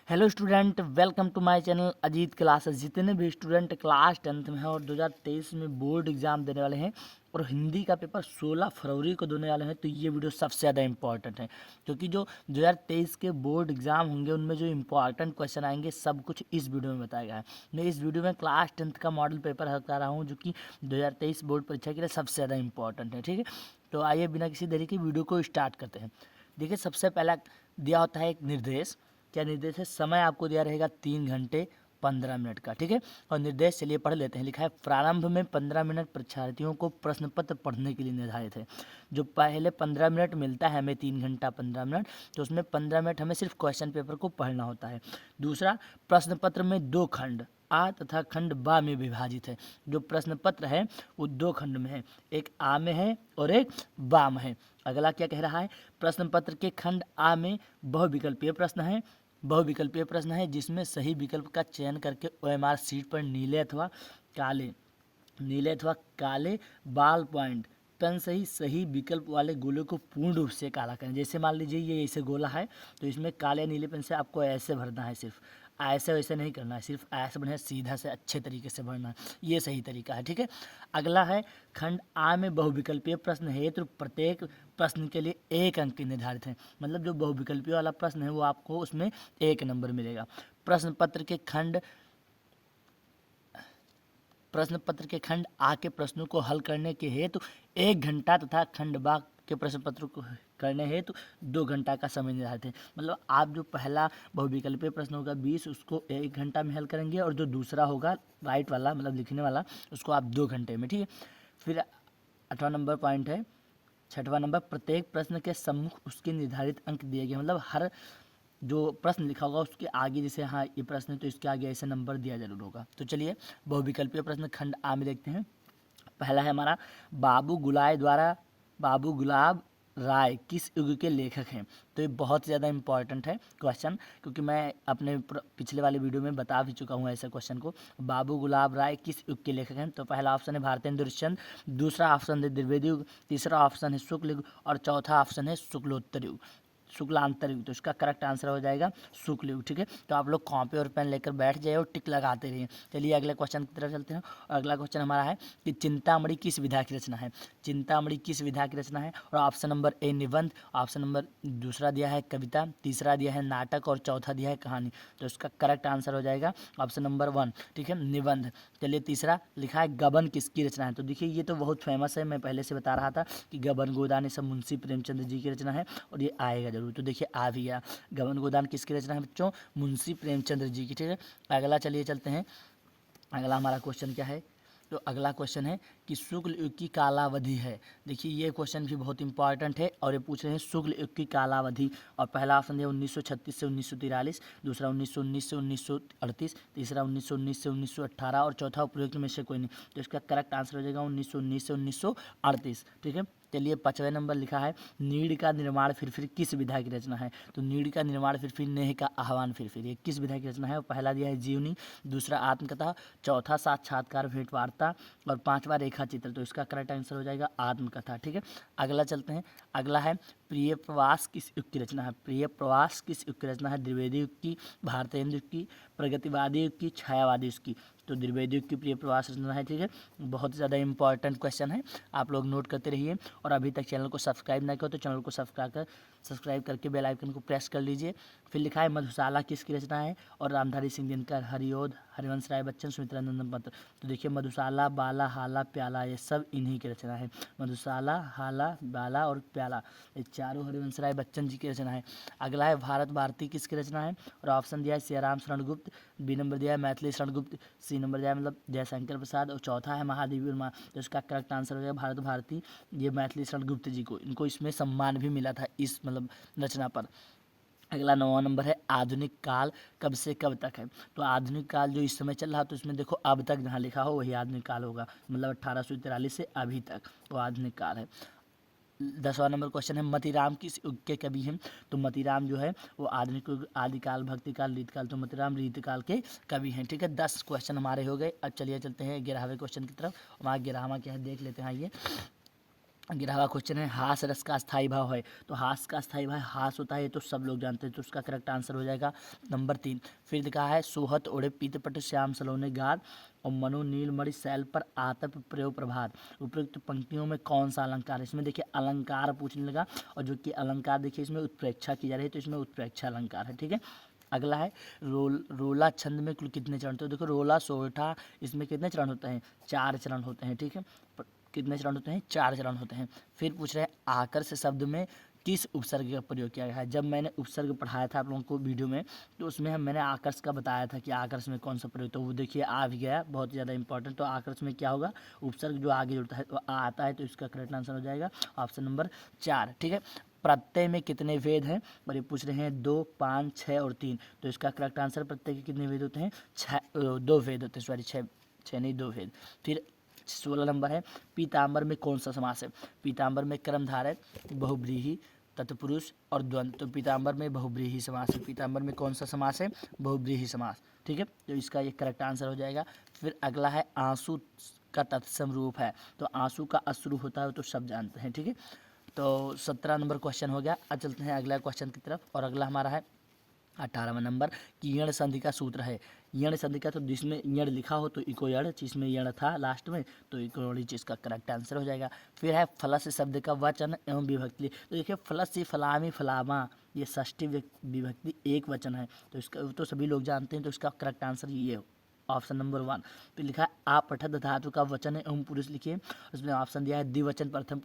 Hello student, welcome to my channel Ajit classes. जितने भी student class 10th में हैं और 2023 में बोर्ड एग्ज़ाम देने वाले हैं और हिंदी का पेपर 16 फरवरी को देने वाले हैं, तो ये वीडियो सबसे ज़्यादा इंपॉर्टेंट है, क्योंकि जो 2023 के बोर्ड एग्ज़ाम होंगे उनमें जो इंपॉर्टेंट क्वेश्चन आएंगे सब कुछ इस वीडियो में बताया गया है। मैं इस वीडियो में क्लास 10th का मॉडल पेपर हटा रहा हूँ, जो कि 2023 बोर्ड परीक्षा के लिए सबसे ज़्यादा इंपॉर्टेंट है। ठीक है, तो आइए बिना किसी देरी के वीडियो को स्टार्ट करते हैं। देखिए, सबसे पहला दिया होता है एक निर्देश। क्या निर्देश है? समय आपको दिया रहेगा 3 घंटे 15 मिनट का। ठीक है, और निर्देश चलिए पढ़ लेते हैं। लिखा है, प्रारंभ में 15 मिनट परीक्षार्थियों को प्रश्न पत्र पढ़ने के लिए निर्धारित है। जो पहले 15 मिनट मिलता है हमें, 3 घंटा 15 मिनट, तो उसमें 15 मिनट हमें सिर्फ क्वेश्चन पेपर को पढ़ना होता है। दूसरा, प्रश्न पत्र में 2 खंड आ तथा खंड बा में विभाजित है। जो प्रश्न पत्र है वो 2 खंड में है, एक आ में है और एक बा में है। अगला क्या कह रहा है? प्रश्न पत्र के खंड आ में बहुविकल्पीय प्रश्न है। बहुविकल्पीय प्रश्न है जिसमें सही विकल्प का चयन करके ओएमआर सीट पर नीले अथवा काले बाल पॉइंट पेन से ही सही विकल्प वाले गोले को पूर्ण रूप से काला करें। जैसे मान लीजिए ये ऐसे गोला है, तो इसमें काले नीले पेन से आपको ऐसे भरना है, सिर्फ ऐसे वैसे नहीं करना है, सिर्फ ऐसे बढ़िया सीधा से अच्छे तरीके से भरना है। ये सही तरीका है। ठीक है, अगला है, खंड आ में बहुविकल्पीय प्रश्न है, तो प्रत्येक प्रश्न के लिए 1 अंक निर्धारित है। मतलब जो बहुविकल्पीय वाला प्रश्न है वो आपको उसमें 1 नंबर मिलेगा। प्रश्न पत्र के खंड आ के प्रश्नों को हल करने के हेतु 1 घंटा तथा खंड बा के प्रश्न पत्र को करने हेतु 2 घंटा का समय निर्धारित है। मतलब आप जो पहला बहुविकल्पीय प्रश्न होगा 20, उसको 1 घंटा में हल करेंगे, और जो दूसरा होगा राइट वाला मतलब लिखने वाला, उसको आप 2 घंटे में। ठीक है, फिर 8वां नंबर पॉइंट है, 6वां नंबर, प्रत्येक प्रश्न के सम्मुख उसके निर्धारित अंक दिए गए। मतलब हर जो प्रश्न लिखा होगा उसके आगे, जैसे हाँ ये प्रश्न है तो इसके आगे ऐसे नंबर दिया जरूर होगा। तो चलिए बहुविकल्पीय प्रश्न खंड आ में देखते हैं। पहला है हमारा, बाबू गुलाब राय किस युग के लेखक हैं? तो ये बहुत ज़्यादा इंपॉर्टेंट है क्वेश्चन, क्योंकि मैं अपने पिछले वाले वीडियो में बता भी चुका हूँ ऐसे क्वेश्चन को। बाबू गुलाब राय किस युग के लेखक हैं? तो पहला ऑप्शन है भारतेंदु हरिश्चंद्र, दूसरा ऑप्शन है द्विवेदी युग, तीसरा ऑप्शन है शुक्ल युग, और चौथा ऑप्शन है शुक्लोत्तर युग, शुक्लांतर युग। तो इसका करेक्ट आंसर हो जाएगा शुक्ल युग। ठीक है, तो आप लोग कॉपी और पेन लेकर बैठ जाइए और टिक लगाते रहिए। चलिए अगले क्वेश्चन की तरफ चलते हैं। और अगला क्वेश्चन हमारा है कि चिंतामणि किस विधा की रचना है? चिंतामणि किस विधा की रचना है? और ऑप्शन नंबर ए निबंध, ऑप्शन नंबर दूसरा दिया है कविता, तीसरा दिया है नाटक, और चौथा दिया है कहानी। तो इसका करेक्ट आंसर हो जाएगा ऑप्शन नंबर 1। ठीक है, निबंध। चलिए तीसरा लिखा है, गबन किसकी रचना है? तो देखिए ये तो बहुत फेमस है, मैं पहले से बता रहा था कि गबन गोदान ये सब मुंशी प्रेमचंद जी की रचना है, और ये आएगा जरूर। तो देखिए आ भी गया, गबन गोदान किसकी रचना है बच्चों? मुंशी प्रेमचंद्र जी की। ठीक है, अगला चलिए चलते हैं। अगला हमारा क्वेश्चन क्या है? तो अगला क्वेश्चन है कि शुक्ल युग की कालावधि है। देखिए ये क्वेश्चन भी बहुत इंपॉर्टेंट है, और ये पूछ रहे हैं शुक्ल युग की कालावधि। और पहला ऑप्शन है 1936 से 1943, दूसरा 1919 से 1938, तीसरा 1919 से 1918, और चौथा उपयुक्त में से कोई नहीं। तो इसका करेक्ट आंसर हो जाएगा 1919 से 1938। ठीक है, चलिए 5वें नंबर लिखा है, नीड़ का निर्माण फिर किस विधा की रचना है? तो नीड़ का निर्माण फिर नेह का आह्वान फिर ये किस विधा की रचना है? पहला दिया है जीवनी, दूसरा आत्मकथा, चौथा साक्षात्कार भेंट वार्ता, और 5वां रेखा चित्र। तो इसका करेक्ट आंसर हो जाएगा आत्मकथा। ठीक है, अगला चलते हैं। अगला है, प्रिय प्रवास किस युग की रचना है? प्रिय प्रवास किस युग की रचना है? द्विवेदी युग की, भारतेंदु युग की, प्रगतिवादी युग की, छायावादी युग की? तो द्विवेदी युग की प्रिय प्रवास रचना है। ठीक है, बहुत ज़्यादा इंपॉर्टेंट क्वेश्चन है, आप लोग नोट करते रहिए। और अभी तक चैनल को सब्सक्राइब नहीं किया तो चैनल को सब्सक्राइब करके बेल आइकन को प्रेस कर लीजिए। फिर लिखा है, मधुशाला किसकी रचना है? और रामधारी सिंह दिनकर, हरिओध, हरिवंश राय बच्चन, सुमित्रा नंदन पंत। तो देखिए मधुशाला, बाला, हाला, प्याला, ये सब इन्हीं की रचना है। मधुशाला, हाला, बाला और प्याला, ये चारों हरिवंश राय बच्चन जी की रचना है। अगला है, भारत भारती किसकी रचना है? और ऑप्शन दिया है सियाराम शरण गुप्त, बी नंबर दिया है मैथिली शरण गुप्त, सी नंबर दिया है मतलब जयशंकर प्रसाद, और चौथा है महादेवी वर्मा। तो इसका करेक्ट आंसर हो जाएगा भारत भारती, ये मैथिली शरण गुप्त जी को, इनको इसमें सम्मान भी मिला था इस मतलब रचना पर। अगला 9वां नंबर है, आधुनिक काल कब से कब तक है? तो आधुनिक काल जो इस समय चल रहा है, तो इसमें देखो अब तक जहाँ लिखा हो वही आधुनिक काल होगा, मतलब 1843 से अभी तक तो आधुनिक काल है। 10वां नंबर क्वेश्चन है, मतीराम किस युग के कवि हैं? तो मतीराम जो है वो आधुनिक युग, आदिकाल, भक्तिकाल, रीतकाल, तो मतीराम रीतकाल के कवि हैं। ठीक है, 10 क्वेश्चन हमारे हो गए। अब चलिए चलते हैं 11वें क्वेश्चन की तरफ। हमारा 11वां क्या है देख लेते हैं। आइए, 11वां क्वेश्चन है हास रस का स्थायी भाव है, तो हास का स्थायी भाव हास होता है, ये तो सब लोग जानते हैं, तो उसका करेक्ट आंसर हो जाएगा नंबर 3। फिर लिखा है सोहत ओढ़े पीतपट श्याम सलोने गाद और मनो नीलमणि शैल पर आतप प्रयोग प्रभात, उपयुक्त पंक्तियों में कौन सा अलंकार है। इसमें देखिए अलंकार पूछने लगा, और जो कि अलंकार देखिए इसमें उत्प्रेक्षा की जा रही है, तो इसमें उत्प्रेक्षा अलंकार है। ठीक है, अगला है रोला छंद में कुल कितने चरण, तो देखो रोला सोरठा, इसमें कितने चरण होते हैं, 4 चरण होते हैं। ठीक है, कितने चरण होते हैं, 4 चरण होते हैं। फिर पूछ रहे हैं आकर्ष शब्द में किस उपसर्ग का प्रयोग किया गया है। जब मैंने उपसर्ग पढ़ाया था आप लोगों को वीडियो में, तो उसमें मैंने आकर्ष का बताया था कि आकर्ष में कौन सा प्रयोग, तो वो देखिए आ भी गया, बहुत ज़्यादा इंपॉर्टेंट। तो आकर्ष में क्या होगा, उपसर्ग जो आगे जुड़ता है तो आता है, तो इसका करेक्ट आंसर हो जाएगा ऑप्शन नंबर 4। ठीक है, प्रत्यय में कितने वेद हैं, और ये पूछ रहे हैं 2, 5, 6 और 3, तो इसका करेक्ट आंसर प्रत्यय के कितने वेद होते हैं, 2 वेद होते हैं, सॉरी 6 नहीं 2 वेद। फिर 16 नंबर है पीताम्बर में कौन सा समास है। पीताम्बर में कर्मधारय, बहुव्रीहि, तत्पुरुष और द्वंद्व, तो पीताम्बर में बहुव्रीहि समास है। पीताम्बर में कौन सा समास है, बहुव्रीहि समास। ठीक है, तो इसका ये करेक्ट आंसर हो जाएगा। फिर अगला है आंसू का तत्सम रूप है, तो आंसू का अश्रु होता है, तो सब जानते हैं। ठीक है, तो 17 नंबर क्वेश्चन हो गया। अब चलते हैं अगला क्वेश्चन की तरफ, और अगला हमारा है 18वां नंबर कि यण संधि का सूत्र है। यण संधि का, तो जिसमें यण लिखा हो तो इको यण, जिसमें यण था लास्ट में तो इको यण, इसका करेक्ट आंसर हो जाएगा। फिर है फलस शब्द का वचन एवं विभक्ति, तो देखिए फलस फलामी फलामा, ये षष्ठी विभक्ति एक वचन है, तो इसका तो सभी लोग जानते हैं, तो इसका करेक्ट आंसर ये ऑप्शन नंबर 1। फिर लिखा है आप पठत धातु का वचन है एवं पुरुष लिखिए, उसमें ऑप्शन दिया है द्विवचन प्रथम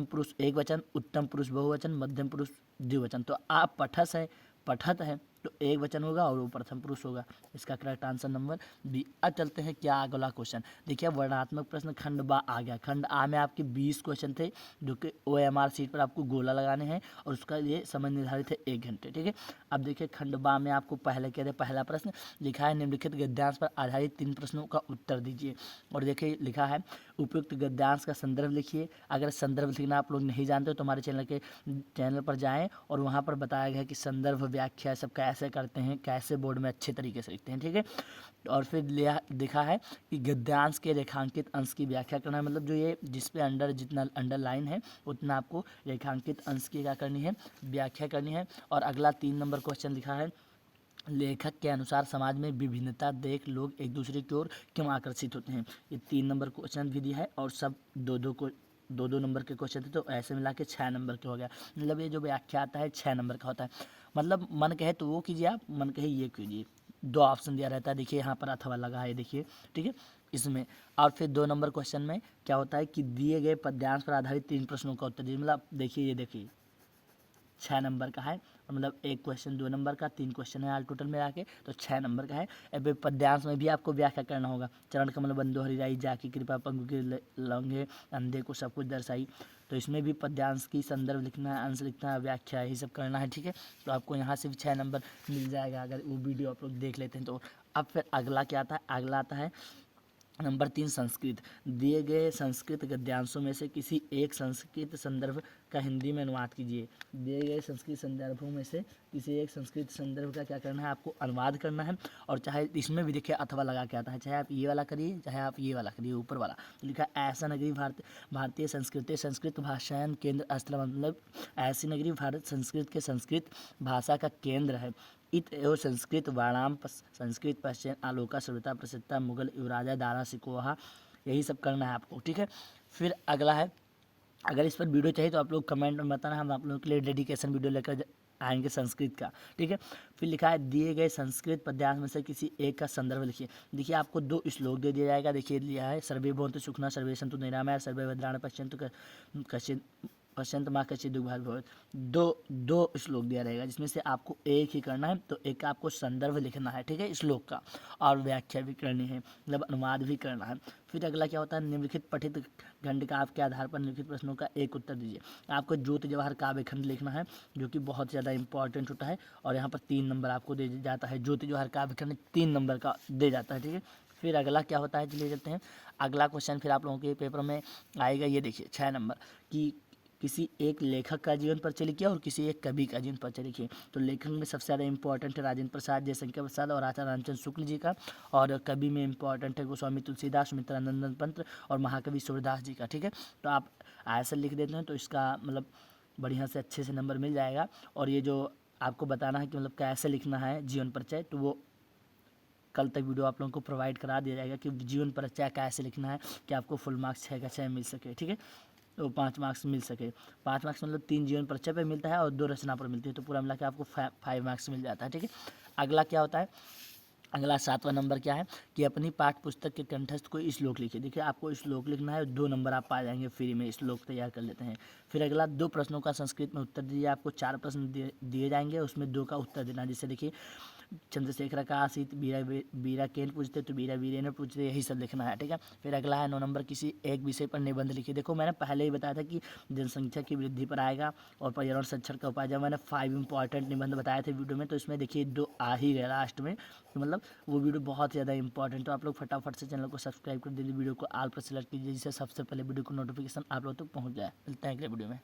पुरुष एक वचन, उत्तम पुरुष बहुवचन, मध्यम पुरुष द्विवचन। तो आप पठस है, पठत है, तो एक वचन होगा और वो प्रथम पुरुष होगा, इसका करेक्ट आंसर नंबर बी। अब चलते हैं क्या अगला क्वेश्चन, देखिए वर्णात्मक प्रश्न खंड बा आ गया। खंड आ में आपके 20 क्वेश्चन थे, जो कि OMR सीट पर आपको गोला लगाने हैं, और उसका ये समय निर्धारित है 1 घंटे। ठीक है, अब देखिए खंड बा में आपको पहले कह रहे पहला प्रश्न लिखा है निम्नलिखित गद्यांश पर आधारित 3 प्रश्नों का उत्तर दीजिए, और देखिए लिखा है उपयुक्त गद्यांश का संदर्भ लिखिए। अगर संदर्भ लिखना आप लोग नहीं जानते हो तो हमारे चैनल पर जाएं, और वहाँ पर बताया गया है कि संदर्भ व्याख्या सब कैसे करते हैं, कैसे बोर्ड में अच्छे तरीके से लिखते हैं। ठीक है, और फिर लिखा है कि गद्यांश के रेखांकित अंश की व्याख्या करना है, मतलब जो ये जिस पे जितना अंडरलाइन है उतना आपको रेखांकित अंश की क्या करनी है, व्याख्या करनी है। और अगला 3 नंबर क्वेश्चन लिखा है लेखक के अनुसार समाज में विभिन्नता देख लोग एक दूसरे की ओर क्यों आकर्षित होते हैं। ये 3 नंबर क्वेश्चन भी दिया है, और सब दो नंबर के क्वेश्चन थे, तो ऐसे मिला के 6 नंबर के हो गया। मतलब ये जो व्याख्या आता है 6 नंबर का होता है, मतलब मन कहे तो वो कीजिए आप, मन कहे ये कीजिए। 2 ऑप्शन दिया रहता है, देखिए यहाँ पर अथवा लगा है, देखिए। ठीक है, इसमें और फिर 2 नंबर क्वेश्चन में क्या होता है कि दिए गए पद्यांश पर आधारित 3 प्रश्नों का उत्तर दीजिए। मतलब देखिए, ये देखिए 6 नंबर का है, और मतलब एक क्वेश्चन 2 नंबर का, 3 क्वेश्चन है ऑल टोटल में आके, तो 6 नंबर का है। अब पद्यांश में भी आपको व्याख्या करना होगा। चरण कमल बंधु हरिराई जाकी कृपा पंगु के लंघे अंधे को सब कुछ दर्शाई, तो इसमें भी पद्यांश की संदर्भ लिखना है, अंश लिखना है, व्याख्या यही सब करना है। ठीक है, तो आपको यहाँ से भी 6 नंबर मिल जाएगा अगर वो वीडियो आप लोग देख लेते हैं तो। अब फिर अगला क्या आता है, अगला आता है नंबर 3 संस्कृत। दिए गए संस्कृत गद्यांशों में से किसी एक संस्कृत संदर्भ का हिंदी में अनुवाद कीजिए। दिए गए संस्कृत संदर्भों में से किसी एक संस्कृत संदर्भ का क्या करना है, आपको अनुवाद करना है। और चाहे इसमें भी देखिए अथवा लगा के आता है, चाहे आप ये वाला करिए चाहे आप ये वाला करिए, ऊपर वाला तो लिखा है ऐसा नगरी भारतीय संस्कृत भाषायन केंद्र स्थल, मतलब ऐसी नगरी भारत संस्कृत के संस्कृत भाषा का केंद्र है। इत एवं संस्कृत वाणाम संस्कृत पश्चिम आलोका सर्वता प्रसिद्धता मुगल युवराजा दारा सिकोहा, यही सब करना है आपको। ठीक है, फिर अगला है, अगर इस पर वीडियो चाहिए तो आप लोग कमेंट में बताना, हम आप लोगों के लिए डेडिकेशन वीडियो लेकर आएंगे संस्कृत का। ठीक है, फिर लिखा है दिए गए संस्कृत पद्यांश में से किसी एक का संदर्भ लिखिए। देखिए आपको 2 श्लोक दे दिया जाएगा, देखिए लिया है सर्वे भवन्तु सुखिनः सर्वे सन्तु निरामया सर्वे भद्राणि पश्यन्तु कश्चित् पश्यंत माँ कच्चे दुर्भाग भवत, दो श्लोक दिया रहेगा, जिसमें से आपको एक ही करना है। तो एक आपको संदर्भ लिखना है, ठीक है, श्लोक का, और व्याख्या भी करनी है, मतलब अनुवाद भी करना है। फिर अगला क्या होता है, निम्नलिखित पठित खंड का आपके आधार पर निम्नलिखित प्रश्नों का एक उत्तर दीजिए। आपको ज्योति जवाहर काव्य खंड लिखना है, जो कि बहुत ज़्यादा इंपॉर्टेंट होता है, और यहाँ पर 3 नंबर आपको दे जाता है। ज्योति जवाहर काव्य खंड 3 नंबर का दे जाता है। ठीक है, फिर अगला क्या होता है, चलिए चलते हैं। अगला क्वेश्चन फिर आप लोगों के पेपर में आएगा, ये देखिए 6 नंबर की किसी एक लेखक का जीवन परिचय लिखिए और किसी एक कवि का जीवन परिचय लिखिए। तो लेखक में सबसे ज़्यादा इंपॉर्टेंट है राजेंद्र प्रसाद, जयशंकर प्रसाद और आचार्य रामचंद्र शुक्ल जी का, और कवि में इंपॉर्टेंट है गोस्वामी तुलसीदास, सुमित्रानंदन पंत और महाकवि सूरदास जी का। ठीक है, तो आप ऐसा लिख देते हैं तो इसका मतलब बढ़िया से अच्छे से नंबर मिल जाएगा। और ये जो आपको बताना है कि मतलब कैसे लिखना है जीवन परिचय, तो वो कल तक वीडियो आप लोगों को प्रोवाइड करा दिया जाएगा कि जीवन परिचय कैसे लिखना है कि आपको फुल मार्क्स 6 का 6 मिल सके। ठीक है, तो 5 मार्क्स मिल सके। 5 मार्क्स मतलब 3 जीवन परिचय पे मिलता है और 2 रचना पर मिलती है, तो पूरा मिला के आपको 5 मार्क्स मिल जाता है। ठीक है, अगला क्या होता है, अगला 7वां नंबर क्या है कि अपनी पाठ्य पुस्तक के कंठस्थ कोई श्लोक लिखिए। देखिए आपको श्लोक लिखना है, 2 नंबर आप पा जाएंगे फ्री में, श्लोक तैयार कर लेते हैं। फिर अगला 2 प्रश्नों का संस्कृत में उत्तर दीजिए। आपको 4 प्रश्न दिए जाएंगे, उसमें 2 का उत्तर देना। जैसे देखिए चंद्रशेखर का आशित बीरा केन पूछते तो बीरा वीरेंद्र पूछते, यही सब लिखना है। ठीक है, फिर अगला है 9 नंबर किसी एक विषय पर निबंध लिखिए। देखो मैंने पहले ही बताया था कि जनसंख्या की वृद्धि पर आएगा और पर्यावरण संरक्षण का उपाय। जब मैंने 5 इंपॉर्टेंट निबंध बताए थे वीडियो में, तो इसमें देखिए 2 आ ही गए लास्ट में, तो मतलब वो वीडियो बहुत ज़्यादा इंपॉर्टेंट। तो आप लोग फटाफट से चैनल को सब्सक्राइब कर दीजिए, वीडियो को ऑल पर सेलेक्ट कीजिए, जिससे सबसे पहले वीडियो को नोटिफिकेशन आप लोग तक पहुँच जाए। मिलते हैं अगले वीडियो में।